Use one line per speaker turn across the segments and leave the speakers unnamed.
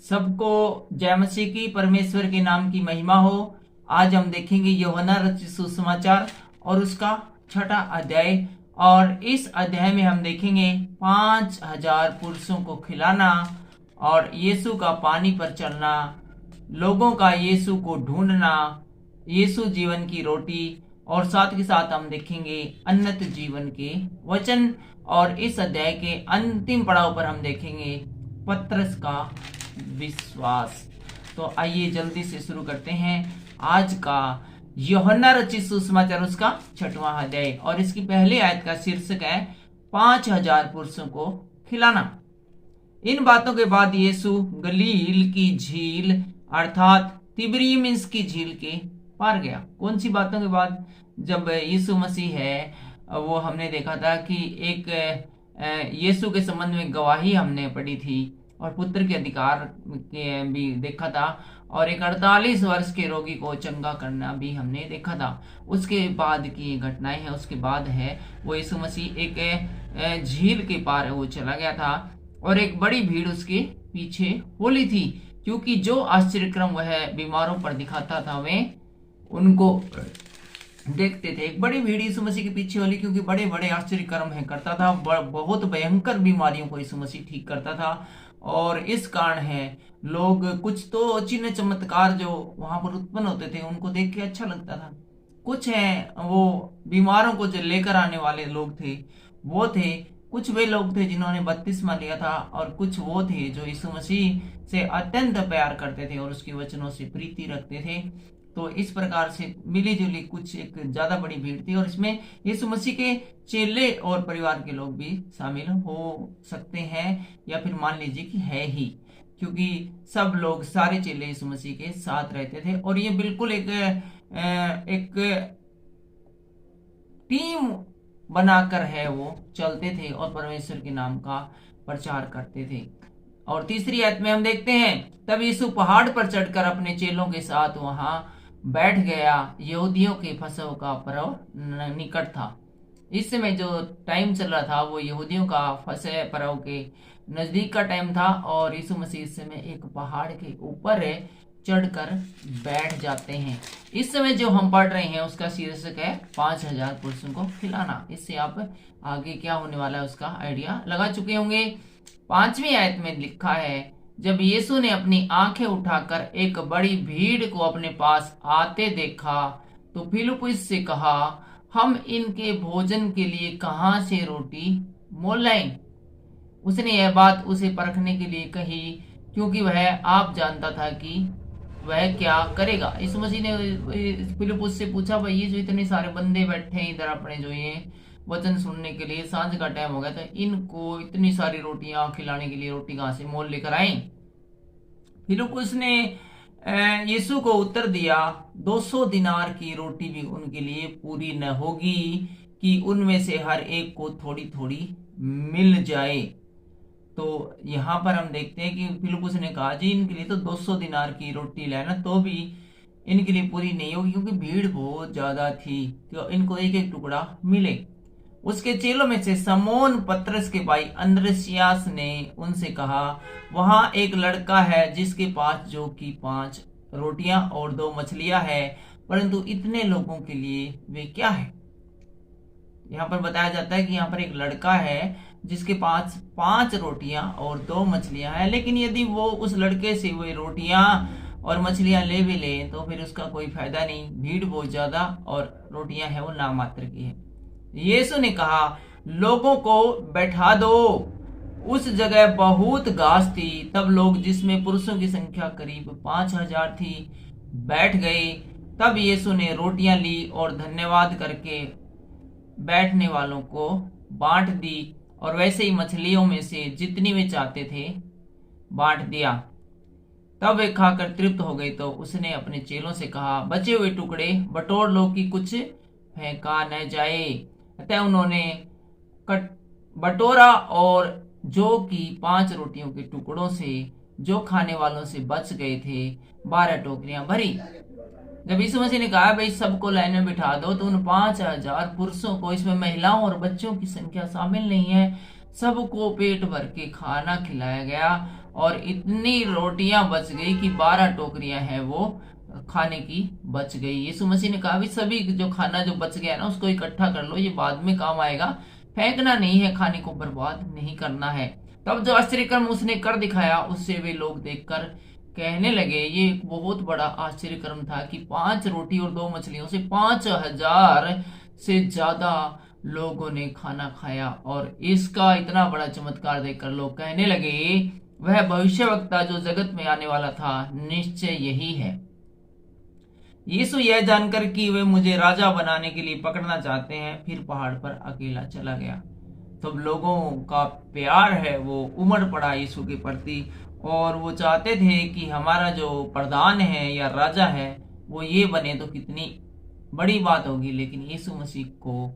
सबको जय मसीह की, परमेश्वर के नाम की महिमा हो। आज हम देखेंगे यूहन्ना रचित सुसमाचार और उसका 6ठा अध्याय। और इस अध्याय में हम देखेंगे 5,000 पुरुषों को खिलाना और यीशु का पानी पर चलना, लोगों का यीशु को ढूंढना, यीशु जीवन की रोटी। और साथ के साथ हम देखेंगे अनंत जीवन के वचन। और इस अध्याय के अंतिम पड़ाव पर हम देखेंगे पतरस का विश्वास। तो आइए जल्दी से शुरू करते हैं आज का यूहन्ना रचित सुसमाचार उसका 6वां अध्याय। और इसकी पहली आयत का शीर्षक है 5,000 पुरुषों को खिलाना। इन बातों के बाद यीशु गलील की झील अर्थात तिबरियस की झील के पार गया। कौन सी बातों के बाद? जब यीशु मसीह है, वो हमने देखा था कि एक यीशु के संबंध में गवाही हमने पढ़ी थी और पुत्र के अधिकार के भी देखा था, और एक 48 वर्ष के रोगी को चंगा करना भी हमने देखा था। उसके बाद की घटनाएं हैं, उसके बाद है वो यीशु मसीह एक झील के पार वो चला गया था और एक बड़ी भीड़ उसके पीछे होली थी, क्योंकि जो आश्चर्यक्रम वह बीमारों पर दिखाता था वे उनको देखते थे। एक बड़ी भीड़ यीशु मसीह के पीछे होली, क्योंकि बड़े बड़े आश्चर्य कर्म है करता था, बहुत भयंकर बीमारियों को यीशु मसीह ठीक करता था। और इस कारण है लोग कुछ तो चिन्ह चमत्कार जो वहां पर उत्पन्न होते थे उनको देख के अच्छा लगता था। कुछ है वो बीमारों को जो लेकर आने वाले लोग थे वो थे, कुछ वे लोग थे जिन्होंने बपतिस्मा लिया था, और कुछ वो थे जो यीशु मसीह से अत्यंत प्यार करते थे और उसके वचनों से प्रीति रखते थे। तो इस प्रकार से मिली जुली कुछ एक ज्यादा बड़ी भीड़ थी, और इसमें यीशु मसीह के चेले और परिवार के लोग भी शामिल हो सकते हैं, या फिर मान लीजिए कि है ही, क्योंकि सब लोग सारे चेले यीशु मसीह के साथ रहते थे। और ये बिल्कुल एक टीम बनाकर है वो चलते थे और परमेश्वर के नाम का प्रचार करते थे। और तीसरी आयत में हम देखते हैं, तब यीशु पहाड़ पर चढ़कर अपने चेलों के साथ वहां बैठ गया। यहूदियों के फसह का पर्व निकट था। इस समय जो टाइम चल रहा था वो यहूदियों का फसह पर्व के नजदीक का टाइम था, और यीशु मसीह इस समय एक पहाड़ के ऊपर चढ़कर बैठ जाते हैं। इस समय जो हम पढ़ रहे हैं उसका शीर्षक है 5,000 पुरुषों को खिलाना। इससे आप आगे क्या होने वाला है उसका आइडिया लगा चुके होंगे। 5वीं आयत में लिखा है, जब यीशु ने अपनी आंखें उठाकर एक बड़ी भीड़ को अपने पास आते देखा तो फिलिप्पुस से कहा, हम इनके भोजन के लिए कहां से रोटी मोल लाएं? उसने यह बात उसे परखने के लिए कही, क्योंकि वह आप जानता था कि वह क्या करेगा। यीशु मसीह ने फिलिप्पुस से पूछा, भाई ये जो इतने सारे बंदे बैठे हैं इधर अपने जो ये वचन सुनने के लिए, सांझ का टाइम हो गया, तो इनको इतनी सारी रोटियां खिलाने के लिए रोटी कहां से मोल लेकर आए? फिलिप्पुस ने यीशु को उत्तर दिया, 200 दिनार की रोटी भी उनके लिए पूरी न होगी कि उनमें से हर एक को थोड़ी थोड़ी मिल जाए। तो यहाँ पर हम देखते हैं कि फिलिप्पुस ने कहा, जी इनके लिए तो 200 दिनार की रोटी लेना तो भी इनके लिए पूरी नहीं होगी, क्योंकि भीड़ बहुत ज्यादा थी, तो इनको एक एक टुकड़ा मिले। उसके चेलों में से समौन पतरस के भाई अंद्रसियास ने उनसे कहा, वहां एक लड़का है जिसके पास जो कि 5 रोटियां और 2 मछलियां है, परंतु इतने लोगों के लिए वे क्या है? यहाँ पर बताया जाता है कि यहाँ पर एक लड़का है जिसके पास 5 रोटियां और 2 मछलियां हैं, लेकिन यदि वो उस लड़के से वो रोटियां और मछलियां ले भी ले तो फिर उसका कोई फायदा नहीं, भीड़ बहुत ज्यादा और रोटियां है वो नामात्र की है। यीशु ने कहा, लोगों को बैठा दो। उस जगह बहुत घास थी। तब लोग, जिसमें पुरुषों की संख्या करीब 5,000 थी, बैठ गए। तब यीशु ने रोटियां ली और धन्यवाद करके बैठने वालों को बांट दी, और वैसे ही मछलियों में से जितनी वे चाहते थे बांट दिया। तब वे खाकर तृप्त हो गए, तो उसने अपने चेलों से कहा, बचे हुए टुकड़े बटोर लो कि कुछ फेंका न जाए। अतः उन्होंने बटोरा, और जो कि 5 रोटियों के टुकड़ों से जो खाने वालों से बच गए थे 12 टोकरियां भरी। जब यीशु मसीह ने कहा, भाई सबको लाइन में बिठा दो, तो उन 5,000 पुरुषों को, इसमें महिलाओं और बच्चों की संख्या शामिल नहीं है, सबको पेट भर के खाना खिलाया गया। और इतनी रोटियां बच गई कि 12 टोकरियां हैं वो खाने की बच गई। यीशु मसीह ने कहा भी सभी जो खाना जो बच गया ना उसको इकट्ठा कर लो, ये बाद में काम आएगा, फेंकना नहीं है, खाने को बर्बाद नहीं करना है। तब जो आश्चर्य कर्म उसने कर दिखाया उससे वे लोग देखकर कहने लगे, ये एक बहुत बड़ा आश्चर्य कर्म था कि 5 रोटी और 2 मछलियों से 5000 से ज्यादा लोगों ने खाना खाया। और इसका इतना बड़ा चमत्कार देखकर लोग कहने लगे, वह भविष्यवक्ता जो जगत में आने वाला था निश्चय यही है। यीशु यह जानकर कि वे मुझे राजा बनाने के लिए पकड़ना चाहते हैं, फिर पहाड़ पर अकेला चला गया। तो लोगों का प्यार है वो उमड़ पड़ा यीशु के प्रति, और वो चाहते थे कि हमारा जो प्रधान है या राजा है वो ये बने तो कितनी बड़ी बात होगी। लेकिन यीशु मसीह को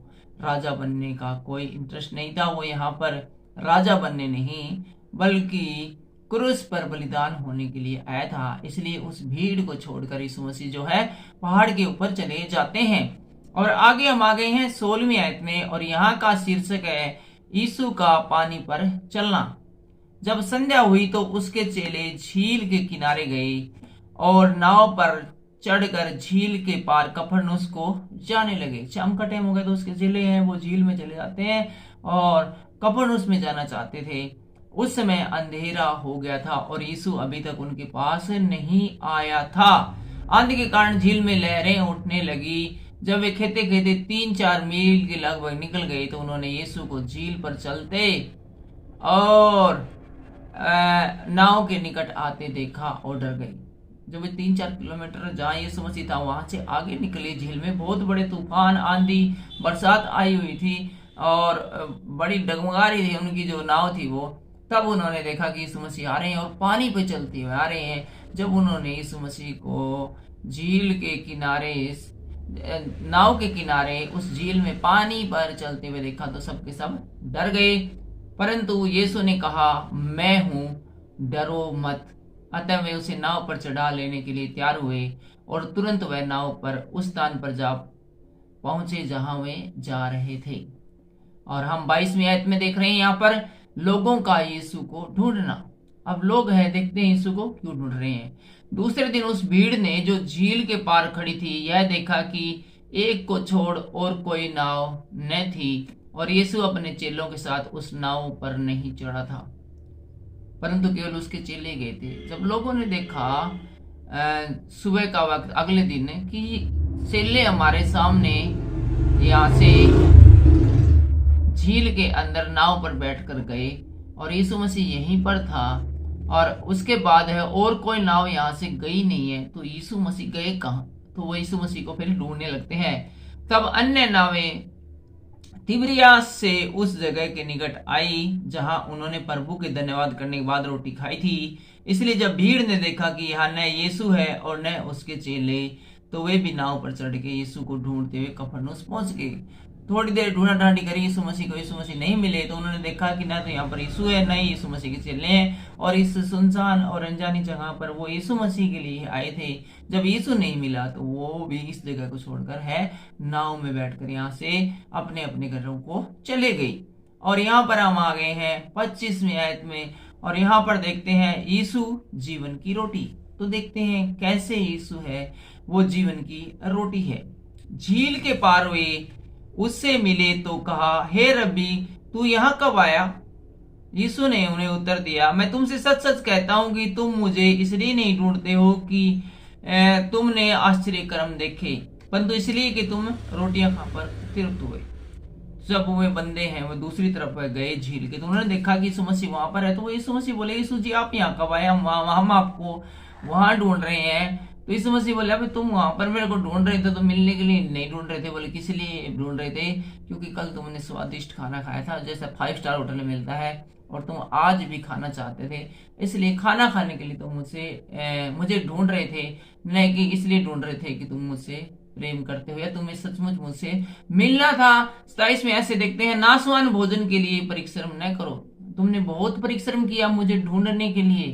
राजा बनने का कोई इंटरेस्ट नहीं था। वो यहाँ पर राजा बनने नहीं बल्कि क्रूस पर बलिदान होने के लिए आया था। इसलिए उस भीड़ को छोड़कर यीशु मसीह जो है पहाड़ के ऊपर चले जाते हैं। और आगे हम आ गए हैं 16वीं आयत में, और यहाँ का शीर्षक है यीशु का पानी पर चलना। जब संध्या हुई तो उसके चेले झील के किनारे गए और नाव पर चढ़कर झील के पार कफरनहूम को जाने लगे। शाम का टाइम हो गया तो उसके चेले हैं वो झील में चले जाते हैं और कफरनहूम में जाना चाहते थे। उस समय अंधेरा हो गया था और यीशु अभी तक उनके पास नहीं आया था। आंधी के कारण झील में लहरें उठने लगी। जब वे खेते खेते 3-4 मील के लगभग निकल गए तो उन्होंने यीशु को झील पर चलते और नाव के निकट आते देखा और डर गए। जब वे 3-4 किलोमीटर जहाँ यीशु मसीह था वहां से आगे निकले, झील में बहुत बड़े तूफान, आंधी, बरसात आई हुई थी और बड़ी डगमगा रही थी उनकी जो नाव थी वो। तब उन्होंने देखा कि यीशु मसीह आ रहे हैं और पानी पे चलते हुए आ रहे हैं। जब उन्होंने यीशु मसीह को झील के किनारे, नाव के किनारे उस झील में पानी पर चलते हुए देखा तो सबके सब डर गए। परंतु यीशु ने कहा, मैं हूं, डरो मत। अतः वे उसे नाव पर चढ़ा लेने के लिए तैयार हुए और तुरंत वह नाव पर उस स्थान पर जा पहुंचे जहां वे जा रहे थे। और हम 22वीं आयत में देख रहे हैं यहाँ पर लोगों का यीशु को ढूंढना। अब लोग हैं, देखते हैं यीशु को क्यों ढूंढ रहे हैं। दूसरे दिन उस भीड़ ने जो झील के पार खड़ी थी यह देखा कि एक को छोड़ और कोई नाव न थी और यीशु अपने चेलों के साथ उस नाव पर नहीं चढ़ा था परंतु केवल उसके चेले गए थे। जब लोगों ने देखा सुबह का वक्त अगले दिन कि चेले हमारे सामने यहाँ से झील के अंदर नाव पर बैठकर गए और यीशु मसीह यहीं पर था और उसके बाद है और कोई नाव यहाँ से गई नहीं है, तो यीशु मसीह गए कहाँ? तो वो यीशु मसीह को फिर ढूंढने लगते हैं। तब अन्य नावें तिबरियास से उस जगह के निकट आई जहां उन्होंने प्रभु के धन्यवाद करने के बाद रोटी खाई थी। इसलिए जब भीड़ ने देखा कि यहाँ न यीशु है और न उसके चेले, तो वे भी नाव पर चढ़ के यीशु को ढूंढते हुए कफरनहूम पहुंच गए। थोड़ी देर ढूंढा ढांडी करी यीशु मसीह को, यीशु मसीह नहीं मिले। तो उन्होंने देखा कि ना तो यहाँ पर यीशु है, न ही यीशु मसीह के चेले हैं और इस सुनसान और अनजानी जगह पर वो यीशु मसीह के लिए आए थे। जब यीशु नहीं मिला तो वो भी इस जगह को छोड़कर है नाव में बैठकर यहाँ से अपने अपने घरों को चले गई। और यहाँ पर हम आ गए हैं 25वीं आयत में और यहाँ पर देखते हैं यीशु जीवन की रोटी। तो देखते हैं कैसे यीशु है वो जीवन की रोटी है। झील के पार हुए उससे मिले तो कहा, हे रब्बी, तू यहाँ कब आया? यीशु ने उन्हें उत्तर दिया, मैं तुमसे सच सच कहता हूँ कि तुम मुझे इसलिए नहीं ढूंढते हो कि तुमने आश्चर्य कर्म देखे, परंतु इसलिए कि तुम रोटियां खाकर तृप्त हुए। जब वे बंदे हैं वो दूसरी तरफ गए झील के, तो उन्होंने देखा कि यीशु मसीह वहां पर है। तो वो यीशु मसीह बोले, यीशु जी आप यहाँ कब आए? हम आपको वहां ढूंढ रहे हैं। तो यीशु मसीह बोले, अभी तुम वहां पर मेरे को ढूंढ रहे थे तो मिलने के लिए नहीं ढूंढ रहे थे। बोले किस लिए ढूंढ रहे थे? क्योंकि कल तुमने स्वादिष्ट खाना खाया था जैसा 5 स्टार होटल में मिलता है और तुम आज भी खाना चाहते थे, इसलिए खाना खाने के लिए तुम मुझे ढूंढ रहे थे, नहीं कि इसलिए ढूंढ रहे थे कि तुम मुझसे प्रेम करते हो या तुम्हें सचमुच मुझसे मिलना था। 27 में ऐसे देखते हैं, नाशवान भोजन के लिए परिश्रम न करो। तुमने बहुत परिश्रम किया मुझे ढूंढने के लिए,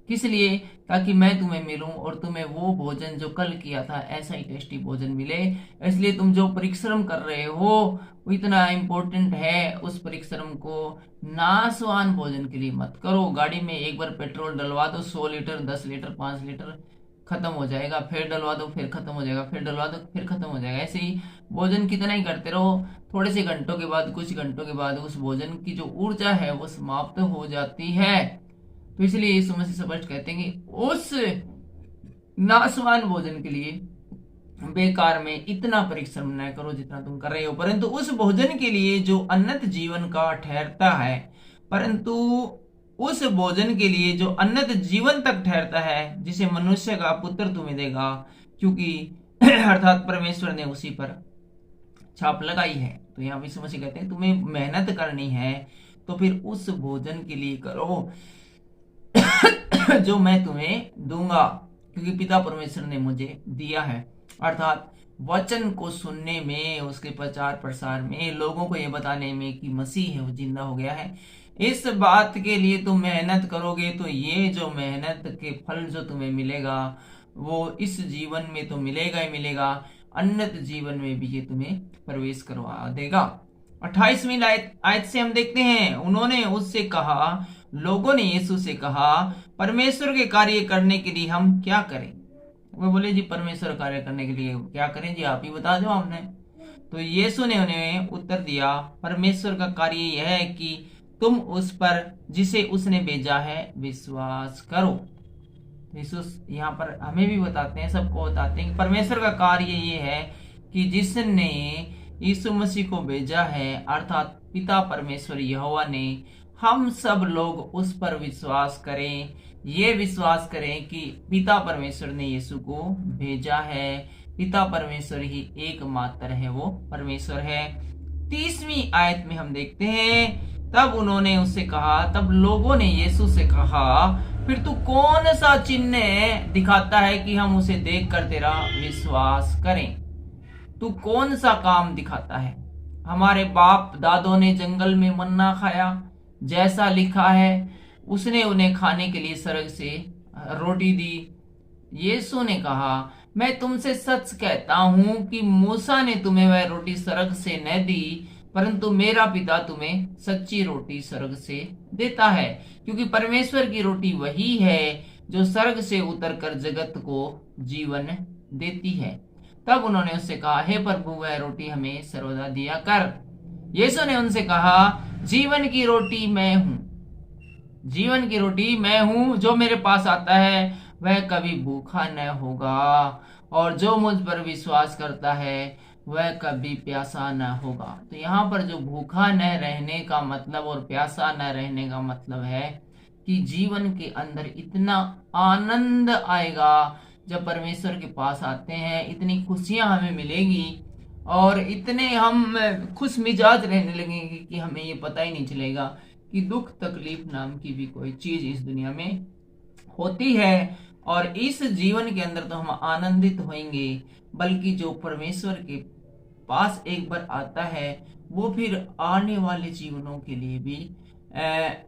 किस लिए? ताकि मैं तुम्हें मिलूं और तुम्हें वो भोजन जो कल किया था ऐसा ही टेस्टी भोजन मिले। इसलिए तुम जो परिश्रम कर रहे हो वो इतना इम्पोर्टेंट है, उस परिश्रम को नाशवान भोजन के लिए मत करो। गाड़ी में एक बार पेट्रोल डलवा दो, 100 लीटर, 10 लीटर, 5 लीटर, खत्म हो जाएगा, फिर डलवा दो, फिर खत्म हो जाएगा, फिर डलवा दो, फिर खत्म हो जाएगा। ऐसे ही भोजन कितना ही करते रहो, थोड़े से घंटों के बाद, कुछ घंटों के बाद उस भोजन की जो ऊर्जा है वो समाप्त हो जाती है। तो इसलिए यीशु मसीह स्पष्ट कहते हैं कि उस नाशवान भोजन के लिए बेकार में इतना परिश्रम न करो जितना तुम कर रहे हो, परंतु उस भोजन के लिए जो अनंत जीवन का ठहरता है, परंतु उस भोजन के लिए जो अनंत जीवन तक ठहरता है, जिसे मनुष्य का पुत्र तुम्हें देगा, क्योंकि अर्थात परमेश्वर ने उसी पर छाप लगाई है। तो यहाँ यीशु मसीह कहते हैं तुम्हें मेहनत करनी है तो फिर उस भोजन के लिए करो जो मैं तुम्हें दूंगा, क्योंकि पिता परमेश्वर ने मुझे दिया है। अर्थात वचन को सुनने में, उसके प्रचार प्रसार में, लोगों को ये बताने में कि मसीह है वो जिंदा हो गया है, इस बात के लिए तुम मेहनत करोगे तो ये जो मेहनत के फल जो तुम्हें मिलेगा वो इस जीवन में तो मिलेगा ही मिलेगा, अनंत जीवन में भी ये तुम्हें प्रवेश करवा देगा। 28वीं आयत से हम देखते हैं, उन्होंने उससे कहा, लोगों ने यीशु से कहा, परमेश्वर के कार्य करने के लिए हम क्या करें? वो बोले जी परमेश्वर कार्य करने के लिए क्या करें जी, आप ही बता दो हमने। तो यीशु ने उन्हें उत्तर दिया, परमेश्वर का कार्य यह है कि तुम उस पर जिसे उसने भेजा है विश्वास करो। यीशु यहाँ पर हमें भी बताते हैं, सबको बताते हैं कि परमेश्वर का कार्य ये है कि जिसने यीशु मसीह को भेजा है, अर्थात पिता परमेश्वर यहोवा ने, हम सब लोग उस पर विश्वास करें। ये विश्वास करें कि पिता परमेश्वर ने यीशु को भेजा है, पिता परमेश्वर ही एकमात्र है, वो परमेश्वर है। 30वीं आयत में हम देखते हैं, तब उन्होंने उससे कहा, तब लोगों ने यीशु से कहा, फिर तू कौन सा चिन्ह दिखाता है कि हम उसे देखकर तेरा विश्वास करें? तू कौन सा काम दिखाता है? हमारे बाप दादों ने जंगल में मन्ना खाया, जैसा लिखा है, उसने उन्हें खाने के लिए स्वर्ग से रोटी दी। यीशु ने कहा, मैं तुमसे सच कहता हूं कि मूसा ने तुम्हें वह रोटी स्वर्ग से न दी, परंतु मेरा पिता तुम्हें सच्ची रोटी स्वर्ग से देता है, क्योंकि परमेश्वर की रोटी वही है जो स्वर्ग से उतरकर जगत को जीवन देती है। तब उन्होंने उससे कहा, हे प्रभु, वह रोटी हमें सर्वदा दिया कर। यीशु ने उनसे कहा, जीवन की रोटी मैं हूं, जीवन की रोटी मैं हूं, जो मेरे पास आता है वह कभी भूखा न होगा, और जो मुझ पर विश्वास करता है वह कभी प्यासा न होगा। तो यहाँ पर जो भूखा न रहने का मतलब और प्यासा न रहने का मतलब है कि जीवन के अंदर इतना आनंद आएगा जब परमेश्वर के पास आते हैं, इतनी खुशियां हमें मिलेगी और इतने हम खुश मिजाज रहने लगेंगे कि हमें ये पता ही नहीं चलेगा कि दुख तकलीफ नाम की भी कोई चीज इस दुनिया में होती है। और इस जीवन के अंदर तो हम आनंदित होंगे, बल्कि जो परमेश्वर के पास एक बार आता है वो फिर आने वाले जीवनों के लिए भी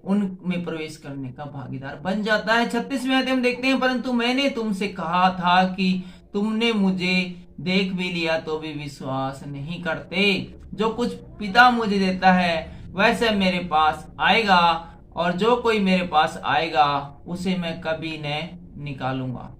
उनमें प्रवेश करने का भागीदार बन जाता है। 36वें आयत हम देखते हैं, परंतु मैंने तुमसे कहा था कि तुमने मुझे देख भी लिया तो भी विश्वास नहीं करते। जो कुछ पिता मुझे देता है वैसे मेरे पास आएगा, और जो कोई मेरे पास आएगा उसे मैं कभी न निकालूंगा।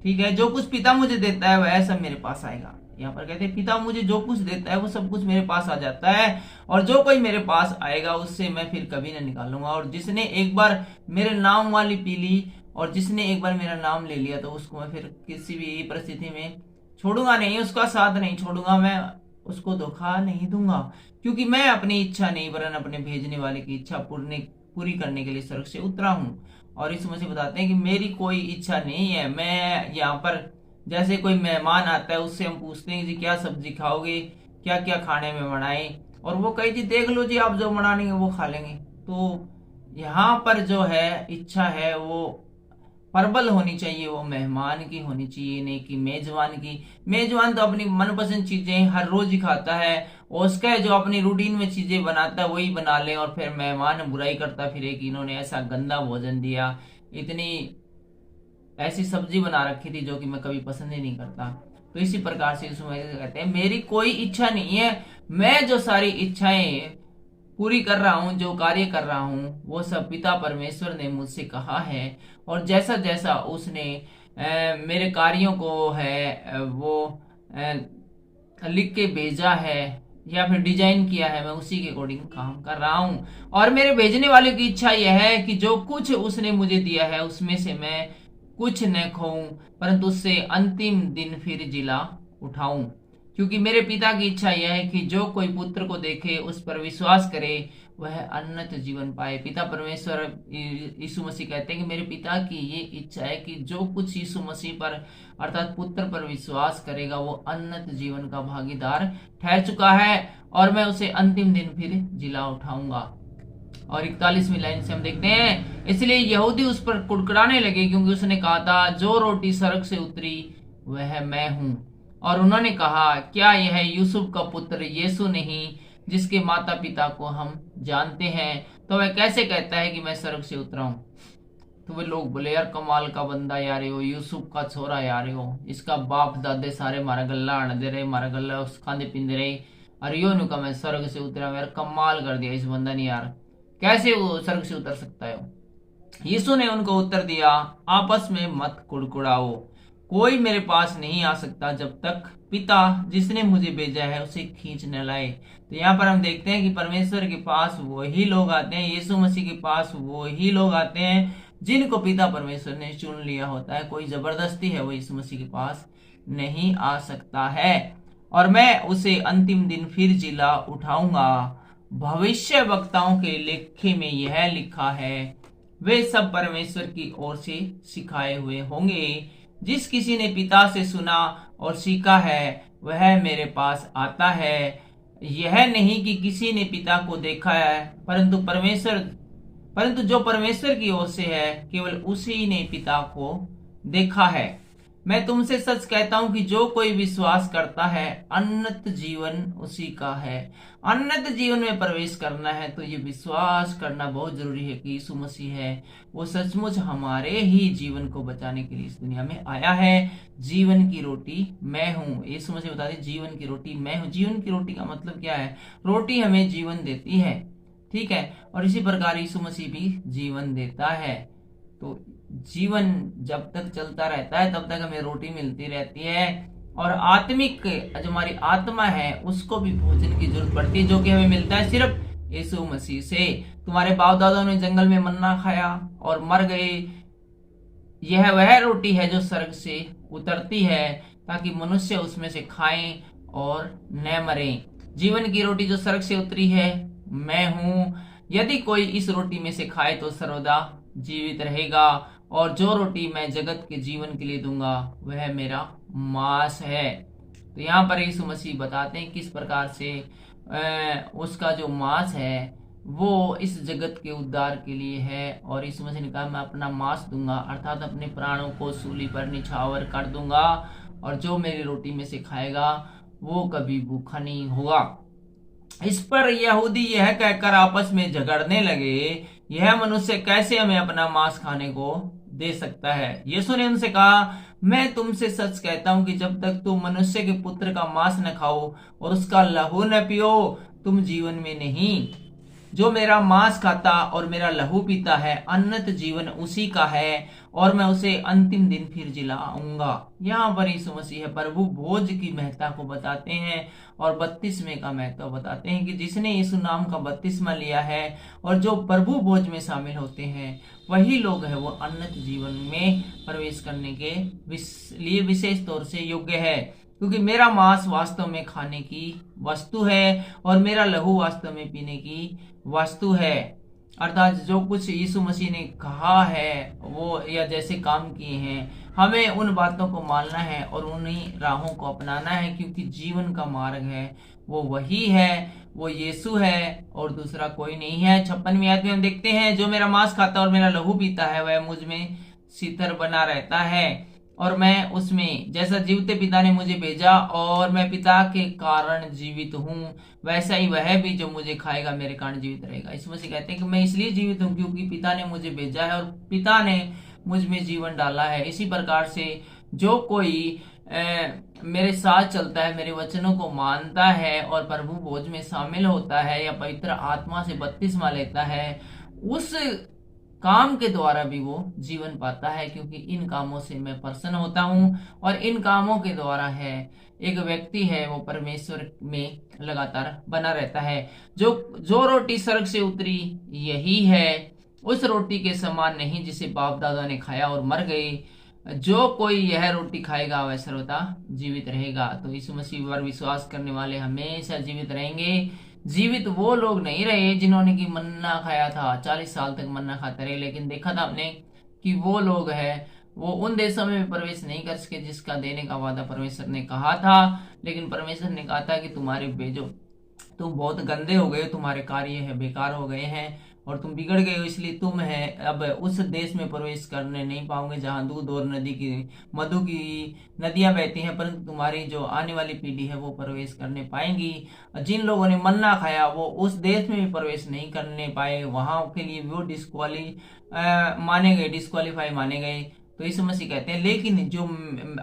ठीक है, जो कुछ पिता मुझे देता है वह सब मेरे पास आएगा। यहाँ पर कहते हैं पिता मुझे जो कुछ देता है वो सब कुछ मेरे पास आ जाता है, और जो कोई मेरे पास आएगा उससे मैं फिर कभी न निकालूंगा। और जिसने एक बार मेरे नाम वाली पी ली और जिसने एक बार मेरा नाम ले लिया तो उसको मैं फिर किसी भी परिस्थिति में छोड़ूंगा नहीं, उसका साथ नहीं छोड़ूंगा, मैं उसको धोखा नहीं दूंगा, क्योंकि मैं अपनी इच्छा नहीं वरन अपने भेजने वाले की इच्छा पूरी करने के लिए स्वर्ग से उतरा हूँ। और इस समय से बताते हैं कि मेरी कोई इच्छा नहीं है। मैं यहाँ पर जैसे कोई मेहमान आता है उससे हम पूछते हैं जी क्या सब्जी खाओगे, क्या क्या खाने में बनाए, और वो कहे जी देख लो जी आप जो बना लेंगे वो खा लेंगे। तो यहाँ पर जो है इच्छा है वो प्रबल होनी चाहिए, वो मेहमान की होनी चाहिए, नहीं कि मेजबान की। मेजबान तो अपनी मनपसंद चीजें हर रोज ही खाता है, और उसका जो अपनी रूटीन में चीजें बनाता है वही बना ले, और फिर मेहमान बुराई करता फिरे कि इन्होंने ऐसा गंदा भोजन दिया, इतनी ऐसी सब्जी बना रखी थी जो कि मैं कभी पसंद ही नहीं करता। तो इसी प्रकार से यीशु मसीह कहते हैं मेरी कोई इच्छा नहीं है, मैं जो सारी इच्छाएं पूरी कर रहा हूँ, जो कार्य कर रहा हूँ, वो सब पिता परमेश्वर ने मुझसे कहा है। और जैसा जैसा उसने मेरे कार्यों को है वो लिख के भेजा है या फिर डिजाइन किया है, मैं उसी के अकॉर्डिंग काम कर रहा हूँ। और मेरे भेजने वाले की इच्छा यह है कि जो कुछ उसने मुझे दिया है उसमें से मैं कुछ न खोऊं, परंतु उससे अंतिम दिन फिर जिला उठाऊं। क्योंकि मेरे पिता की इच्छा यह है कि जो कोई पुत्र को देखे उस पर विश्वास करे वह अनंत जीवन पाए। पिता परमेश्वर यीशु मसीह कहते हैं कि मेरे पिता की ये इच्छा है कि जो कुछ यीशु मसीह पर अर्थात पुत्र पर विश्वास करेगा वो अनंत जीवन का भागीदार ठहर चुका है और मैं उसे अंतिम दिन फिर जिला उठाऊंगा। और 41वीं लाइन से हम देखते हैं, इसलिए यहूदी उस पर कुड़कुड़ाने लगे क्योंकि उसने कहा था जो रोटी सड़क से उतरी वह मैं हूं। और उन्होंने कहा क्या यह यूसुफ का पुत्र यीशु नहीं जिसके माता पिता को हम जानते हैं, तो वह कैसे कहता है कि मैं स्वर्ग से उतरा हूं। तो वे लोग बोले यार कमाल का बंदा यार हो, यूसुफ का छोरा यार हो, इसका बाप दादे सारे मारा गल्ला आने दे रहे, मारा गल्ला खाते पींदे रहे, और यो नु का मैं स्वर्ग से उतरा। यार कमाल कर दिया इस बंदा ने यार, कैसे वो स्वर्ग से उतर सकता है। यीशु ने उनको उत्तर दिया आपस में मत कुड़कुड़ाओ, कोई मेरे पास नहीं आ सकता जब तक पिता जिसने मुझे भेजा है उसे खींच न लाए। तो यहाँ पर हम देखते हैं कि परमेश्वर के पास वही लोग आते हैं, यीशु मसीह के पास वही लोग आते हैं जिनको पिता परमेश्वर ने चुन लिया होता है। कोई जबरदस्ती है वो यीशु मसीह के पास नहीं आ सकता है। और मैं उसे अंतिम दिन फिर जिला उठाऊंगा। भविष्य वक्ताओं के लेखे में यह लिखा है वे सब परमेश्वर की ओर से सिखाए हुए होंगे। जिस किसी ने पिता से सुना और सीखा है वह मेरे पास आता है। यह नहीं कि किसी ने पिता को देखा है परंतु जो परमेश्वर की ओर से है केवल उसी ने पिता को देखा है। मैं तुमसे सच कहता हूं कि जो कोई विश्वास करता है अनंत जीवन उसी का है। अनंत जीवन में प्रवेश करना है तो ये विश्वास करना बहुत जरूरी है कि यीशु मसीह है वो सचमुच हमारे ही जीवन को बचाने के लिए इस दुनिया में आया है। जीवन की रोटी मैं हूँ, यीशु मसीह बताते जीवन की रोटी मैं हूँ। जीवन की रोटी का मतलब क्या है? रोटी हमें जीवन देती है, ठीक है, और इसी प्रकार यीशु मसीह भी जीवन देता है। तो जीवन जब तक चलता रहता है तब तक हमें रोटी मिलती रहती है। और आत्मिक जो हमारी आत्मा है उसको भी भोजन की जरूरत पड़ती है जो कि हमें मिलता है सिर्फ यीशु मसीह से। तुम्हारे बाप दादाओं ने जंगल में मन्ना खाया और मर गए, यह वह रोटी है जो स्वर्ग से उतरती है ताकि मनुष्य उसमें से खाएं और न मरे। जीवन की रोटी जो स्वर्ग से उतरी है मैं हूं। यदि कोई इस रोटी में से खाए तो सर्वदा जीवित रहेगा, और जो रोटी मैं जगत के जीवन के लिए दूंगा वह मेरा मांस है। तो यहाँ पर यीशु मसीह बताते हैं किस प्रकार से उसका जो मांस है वो इस जगत के उद्धार के लिए है। और यीशु मसीह ने कहा मैं अपना मांस दूंगा अर्थात अपने प्राणों को सूली पर निछावर कर दूंगा, और जो मेरी रोटी में से खाएगा वो कभी भूखा नहीं होगा। इस पर यहूदी यह कहकर आपस में झगड़ने लगे यह मनुष्य कैसे हमें अपना मांस खाने को दे सकता है। यीशु ने उनसे कहा मैं तुमसे सच कहता हूं कि जब तक तुम मनुष्य के पुत्र का मांस न खाओ और उसका लहू न पियो तुम जीवन में नहीं। जो मेरा मांस खाता और मेरा लहू पीता है अनंत जीवन उसी का है, और मैं उसे अंतिम दिन फिर जिलाऊंगा। यहाँ पर यीशु मसीह प्रभु भोज की महत्ता को बताते हैं और बपतिस्मे का महत्व बताते हैं कि जिसने यीशु नाम का बपतिस्मा लिया है और जो प्रभु भोज में शामिल होते हैं वही लोग है वो अनंत जीवन में प्रवेश करने के लिए विशेष तौर से योग्य है। क्योंकि मेरा मांस वास्तव में खाने की वस्तु है और मेरा लहू वास्तव में पीने की वस्तु है। अर्थात जो कुछ यीशु मसीह ने कहा है वो या जैसे काम किए हैं हमें उन बातों को मानना है और उन्हीं राहों को अपनाना है, क्योंकि जीवन का मार्ग है वो वही है, वो यीशु है और दूसरा कोई नहीं है। 56वीं आयत में हम देखते हैं जो मेरा मांस खाता और मेरा लहू पीता है वह मुझ में शीतल बना रहता है और मैं उसमें, जैसा जीवते पिता ने मुझे भेजा और मैं पिता के कारण जीवित हूँ वैसा ही वह भी जो मुझे खाएगा मेरे कारण जीवित रहेगा। इसमें से कहते हैं कि मैं इसलिए जीवित हूँ क्योंकि पिता ने मुझे भेजा है और पिता ने मुझ में जीवन डाला है। इसी प्रकार से जो कोई मेरे साथ चलता है, मेरे वचनों को मानता है और प्रभु भोज में शामिल होता है या पवित्र आत्मा से बपतिस्मा लेता है, उस काम के द्वारा भी वो जीवन पाता है, क्योंकि इन कामों से मैं प्रसन्न होता हूं। और इन कामों के द्वारा है एक व्यक्ति है वो परमेश्वर में लगातार बना रहता है। जो जो रोटी स्वर्ग से उतरी यही है, उस रोटी के समान नहीं जिसे बाप दादा ने खाया और मर गए। जो कोई यह रोटी खाएगा वह सर्वदा जीवित रहेगा। तो यीशु मसीह पर विश्वास करने वाले हमेशा जीवित रहेंगे। जीवित वो लोग नहीं रहे जिन्होंने की मन्ना खाया था, 40 साल तक मन्ना खाते रहे, लेकिन देखा था आपने कि वो लोग है वो उन देशों में भी प्रवेश नहीं कर सके जिसका देने का वादा परमेश्वर ने कहा था। लेकिन परमेश्वर ने कहा था कि तुम्हारे बेजो तुम बहुत गंदे हो गए, तुम्हारे कार्य है बेकार हो गए हैं और तुम बिगड़ गए हो, इसलिए तुम है अब उस देश में प्रवेश करने नहीं पाओगे जहां दूध और मधु की नदियां बहती हैं, परंतु तुम्हारी जो आने वाली पीढ़ी है वो प्रवेश करने पाएंगी। जिन लोगों ने मन्ना खाया वो उस देश में भी प्रवेश नहीं करने पाए, वहां के लिए वो डिस्क्वालीफाई माने गए। तो यीशु मसीह कहते हैं लेकिन जो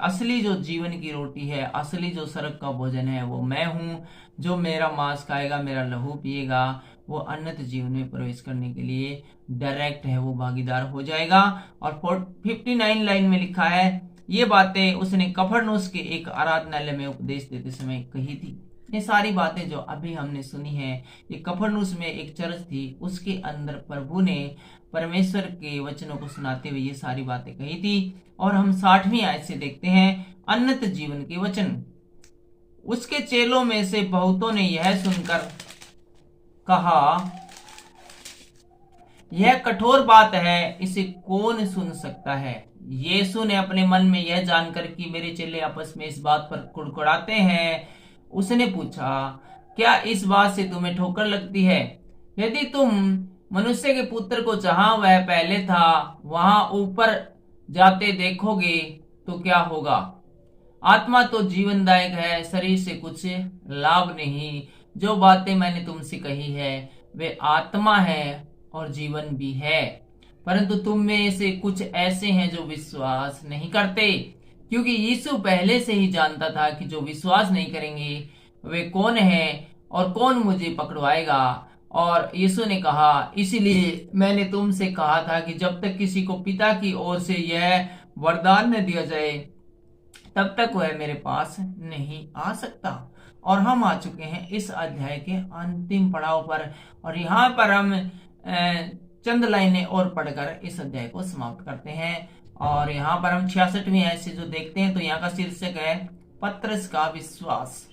असली जो जीवन की रोटी है, असली जो स्वर्ग का भोजन है वो मैं हूँ। जो मेरा मांस खाएगा, मेरा लहू पिएगा, वो अनंत जीवन में प्रवेश करने के लिए डायरेक्ट है वो भागीदार हो जाएगा। और 59 लाइन में लिखा है ये बातें उसने कफरनहूम के एक आराधनालय में उपदेश देते समय कही थी। ये सारी बातें जो अभी हमने सुनी है, ये कफरनहूम में एक चर्च थी, उसके अंदर प्रभु ने परमेश्वर के वचनों को सुनाते हुए ये सारी बातें कही थी। और हम 60वीं आयत से देखते हैं अनंत जीवन के वचन। उसके चेलों में से बहुतों ने यह सुनकर कहा यह कठोर बात है, इसे कौन सुन सकता है। यीशु ने अपने मन में यह जानकर कि मेरे चेले आपस में इस बात पर कुड़कुड़ाते हैं, उसने पूछा क्या इस बात से तुम्हें ठोकर लगती है? यदि तुम मनुष्य के पुत्र को जहां वह पहले था वहां ऊपर जाते देखोगे तो क्या होगा? आत्मा तो जीवनदायक है, शरीर से कुछ लाभ नहीं। जो बातें मैंने तुमसे कही है वे आत्मा है और जीवन भी है, परंतु तुम में से कुछ ऐसे हैं जो विश्वास नहीं करते। क्योंकि यीशु पहले से ही जानता था कि जो विश्वास नहीं करेंगे वे कौन है और कौन मुझे पकड़वाएगा। और यीशु ने कहा इसीलिए मैंने तुमसे कहा था कि जब तक किसी को पिता की ओर से यह वरदान न दिया जाए तब तक वह मेरे पास नहीं आ सकता। और हम आ चुके हैं इस अध्याय के अंतिम पड़ाव पर, और यहाँ पर हम चंद लाइनें और पढ़कर इस अध्याय को समाप्त करते हैं। और यहाँ पर हम 66वीं आयत से जो देखते हैं तो यहाँ का शीर्षक है पतरस का विश्वास।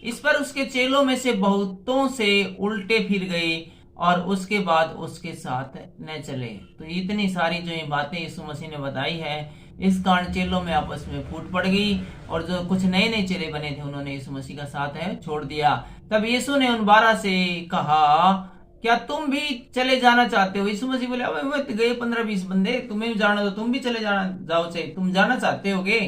इस पर उसके चेलों में से बहुतों से उल्टे फिर गए और उसके बाद उसके साथ न चले। तो इतनी सारी जो ये बातें यीशु मसीह ने बताई है, इस कारण चेलों में आपस में फूट पड़ गई और जो कुछ नए नए चेले बने थे उन्होंने यीशु मसीह का साथ है छोड़ दिया। तब यीशु ने उन 12 से कहा क्या तुम भी चले जाना चाहते हो? यीशु मसीह बोले अब गए 15-20 बंदे, तुम्हें भी जाना तो तुम भी चले जाओ चाहिए, तुम जाना चाहते होगे?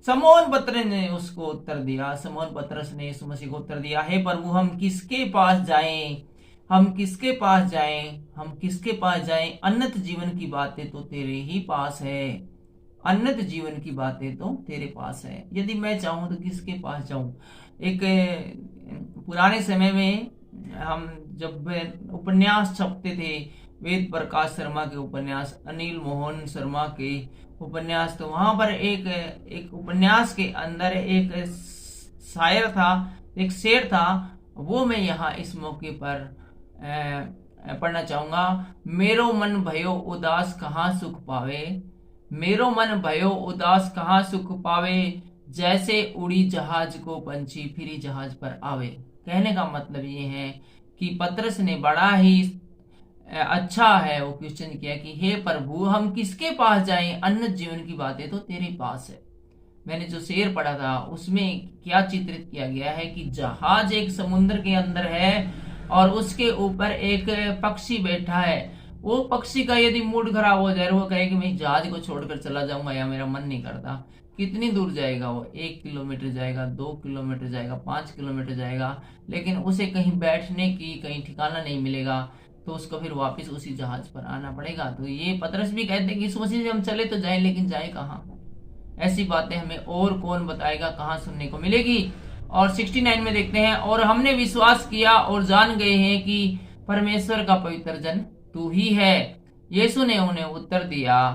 समौन पतरस ने उसको उत्तर दिया, समौन पतरस ने यीशु मसीह को उत्तर दिया, हे प्रभु हम किसके पास जाएं? हम किसके पास जाएं? हम किसके पास जाएं? अनंत जीवन की बातें तो तेरे ही पास है। अनंत जीवन की बातें तो तेरे पास है। यदि मैं चाहूं तो किसके पास जाऊं? एक पुराने समय में हम जब उपन्यास छपते थे, वेद प्रकाश शर्मा के उपन्यास, अनिल मोहन शर्मा के उपन्यास, तो वहां पर एक उपन्यास के अंदर एक शायर था, एक शेर था, वो मैं यहाँ इस मौके पर पढ़ना चाहूंगा। मेरो मन भयो उदास कहाँ सुख पावे, मेरो मन भयो उदास कहाँ सुख पावे, जैसे उड़ी जहाज को पंछी फिरी जहाज पर आवे। कहने का मतलब ये है कि पतरस ने बड़ा ही अच्छा है वो क्वेश्चन किया कि हे प्रभु हम किसके पास जाएं? अनंत जीवन की बातें तो तेरे पास है। मैंने जो शेर पढ़ा था उसमें क्या चित्रित किया गया है कि जहाज एक समुद्र के अंदर है और उसके ऊपर एक पक्षी बैठा है। वो पक्षी का यदि मूड खराब हो जाए, वो कहे कि मैं जहाज को छोड़कर चला जाऊंगा या मेरा मन नहीं करता, कितनी दूर जाएगा वो? 1 किलोमीटर जाएगा, 2 किलोमीटर जाएगा, 5 किलोमीटर जाएगा, लेकिन उसे कहीं बैठने की कहीं ठिकाना नहीं मिलेगा। तो उसको फिर वापस उसी जहाज पर आना पड़ेगा। तो ये पतरस भी कहते हैं कि यीशु मसीह से हम चले तो जाए, लेकिन जाए कहाँ? ऐसी बातें हमें और कौन बताएगा, कहाँ सुनने को मिलेगी। और 69 में देखते हैं, और हमने विश्वास किया और जान गए हैं कि परमेश्वर का पवित्र जन तू ही है। यीशु ने उन्हें उत्तर दिया,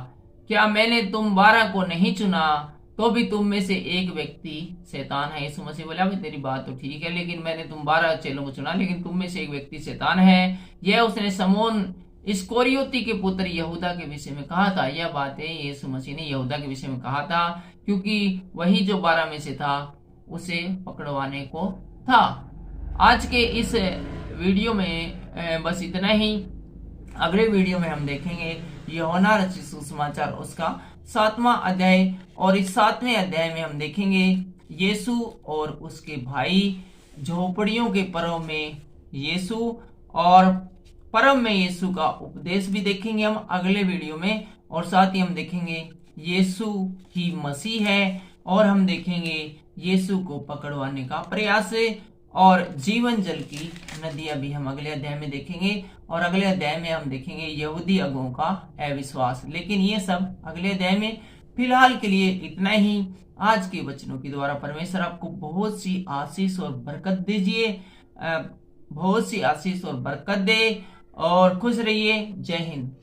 क्या मैंने तुम 12 को नहीं चुना? तो भी तुम में से एक व्यक्ति शैतान है। यीशु मसीह बोला, भाई तेरी बात तो ठीक है, लेकिन मैंने तुम 12 चेलों को चुना, लेकिन तुम में से एक व्यक्ति शैतान है। यह उसने समोन इस्करियोती के पुत्र यहूदा के विषय में कहा था। यह बातें यीशु मसीह ने यहूदा के विषय में कहा था, क्योंकि वही जो 12 में से था, उसे पकड़वाने को था। आज के इस वीडियो में बस इतना ही। अगले वीडियो में हम देखेंगे यूहन्ना रचित सुसमाचार उसका 7वां अध्याय, और इस 7वें अध्याय में हम देखेंगे यीशु और उसके भाई झोपड़ियों के पर्व में यीशु, और पर्व में यीशु का उपदेश भी देखेंगे हम अगले वीडियो में। और साथ ही हम देखेंगे यीशु ही मसीह है, और हम देखेंगे यीशु को पकड़वाने का प्रयास, और जीवन जल की नदियां भी हम अगले अध्याय में देखेंगे। और अगले अध्याय में हम देखेंगे यहूदी अगुओं का अविश्वास। लेकिन ये सब अगले अध्याय में। फिलहाल के लिए इतना ही। आज के वचनों के द्वारा परमेश्वर आपको बहुत सी आशीष और बरकत दीजिए, बहुत सी आशीष और बरकत दे, और खुश रहिए। जय हिंद।